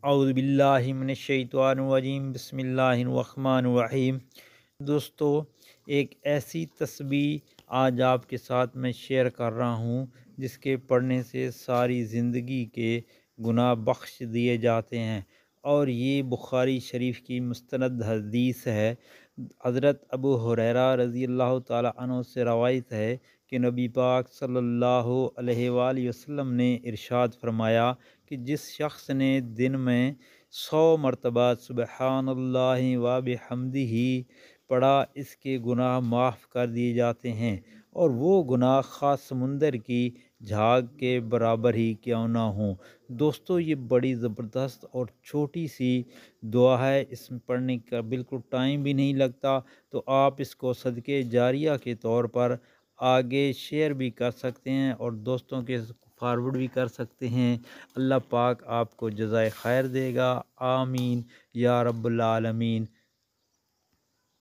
اعوذ باللہ من الشیطان الرجیم بسم اللہ الرحمن الرحیم۔ دوستو، ایک ایسی تسبیح آج آپ کے ساتھ میں شیئر کر رہا ہوں جس کے پڑھنے سے ساری زندگی کے گناہ بخش دیے جاتے ہیں، اور یہ بخاری شریف کی مستند حدیث ہے۔ حضرت ابو ہریرہ رضی اللہ تعالیٰ عنہ سے روایت ہے کہ نبی پاک صلی اللہ علیہ وآلہ وسلم نے ارشاد فرمایا کہ جس شخص نے دن میں 100 مرتبہ سبحان اللہ و بحمدہ پڑھا، اس کے گناہ معاف کر دیے جاتے ہیں، اور وہ گناہ خاص سمندر کی جھاگ کے برابر ہی کیوں نہ ہوں۔ دوستو، یہ بڑی زبردست اور چھوٹی سی دعا ہے، اس میں پڑھنے کا بالکل ٹائم بھی نہیں لگتا، تو آپ اس کو صدقے جاریہ کے طور پر آگے شیئر بھی کر سکتے ہیں اور دوستوں کے فارورڈ بھی کر سکتے ہیں۔ اللہ پاک آپ کو جزائے خیر دے گا، آمین یا رب العالمین۔